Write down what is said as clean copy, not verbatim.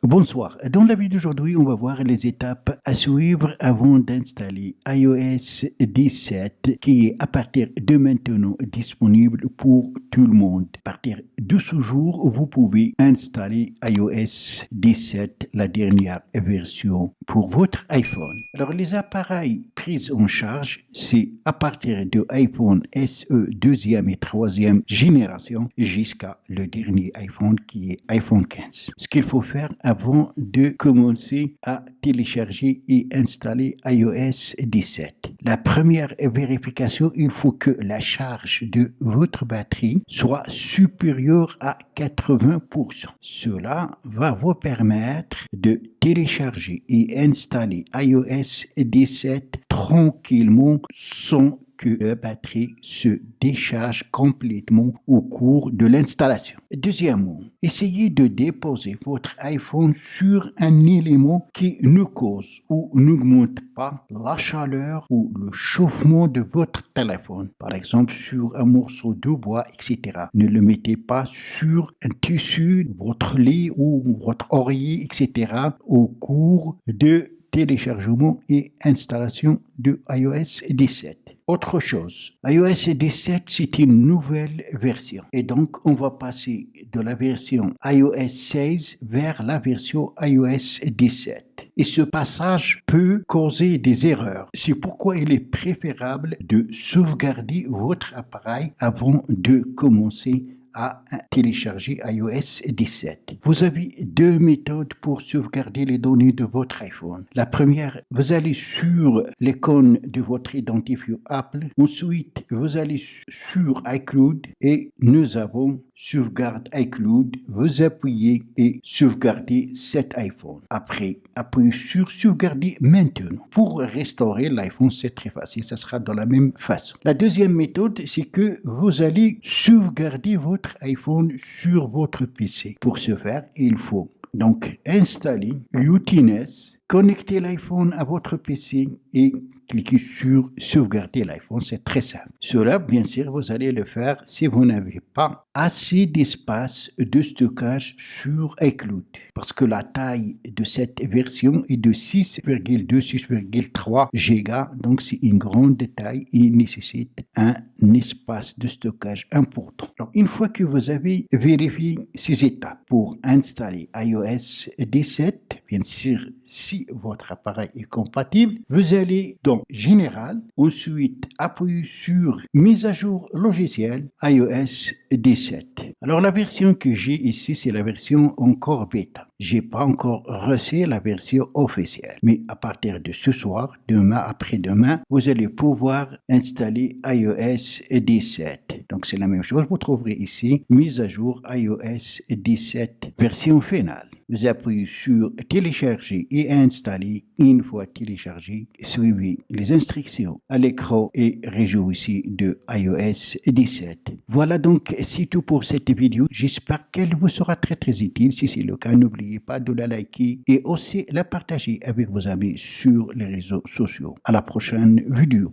Bonsoir. Dans la vidéo d'aujourd'hui, on va voir les étapes à suivre avant d'installer iOS 17 qui est à partir de maintenant disponible pour tout le monde. À partir de ce jour, vous pouvez installer iOS 17, la dernière version pour votre iPhone. Alors, les appareils pris en charge, c'est à partir de iPhone SE deuxième et troisième génération jusqu'à le dernier iPhone qui est iPhone 15. Ce qu'il faut faire avant de commencer à télécharger et installer iOS 17. La première vérification, il faut que la charge de votre batterie soit supérieure à 80%. Cela va vous permettre de télécharger et installer iOS 17 tranquillement sans que la batterie se décharge complètement au cours de l'installation. Deuxièmement, essayez de déposer votre iPhone sur un élément qui ne cause ou n'augmente pas la chaleur ou le chauffement de votre téléphone. Par exemple, sur un morceau de bois, etc. Ne le mettez pas sur un tissu, votre lit ou votre oreiller, etc. au cours de téléchargement et installation de iOS 17. Autre chose, iOS 17, c'est une nouvelle version. Et donc, on va passer de la version iOS 16 vers la version iOS 17. Et ce passage peut causer des erreurs. C'est pourquoi il est préférable de sauvegarder votre appareil avant de commencer à télécharger iOS 17. Vous avez deux méthodes pour sauvegarder les données de votre iPhone. La première, vous allez sur l'icône de votre identifiant Apple. Ensuite, vous allez sur iCloud et nous avons sauvegarde iCloud. Vous appuyez et sauvegardez cet iPhone. Après, appuyez sur sauvegarder maintenant. Pour restaurer l'iPhone, c'est très facile. Ça sera de la même façon. La deuxième méthode, c'est que vous allez sauvegarder votre iPhone sur votre PC. Pour ce faire, il faut donc installer UTNS, connecter l'iPhone à votre PC et cliquez sur sauvegarder l'iPhone, c'est très simple. Cela, bien sûr, vous allez le faire si vous n'avez pas assez d'espace de stockage sur iCloud. Parce que la taille de cette version est de 6,2-6,3 Go, donc c'est une grande taille et nécessite un espace de stockage important. Donc, une fois que vous avez vérifié ces étapes pour installer iOS 17, bien sûr, si votre appareil est compatible, vous allez dans Général, ensuite appuyez sur Mise à jour logiciel iOS 17. Alors la version que j'ai ici, c'est la version encore bêta. J'ai pas encore reçu la version officielle. Mais à partir de ce soir, demain, après-demain, vous allez pouvoir installer iOS 17. Donc c'est la même chose. Vous trouverez ici Mise à jour iOS 17 version finale. Vous appuyez sur télécharger et installer. Une fois téléchargé, suivez les instructions à l'écran et réjouissez de iOS 17. Voilà donc, c'est tout pour cette vidéo. J'espère qu'elle vous sera très utile. Si c'est le cas, n'oubliez pas de la liker et aussi la partager avec vos amis sur les réseaux sociaux. À la prochaine vidéo.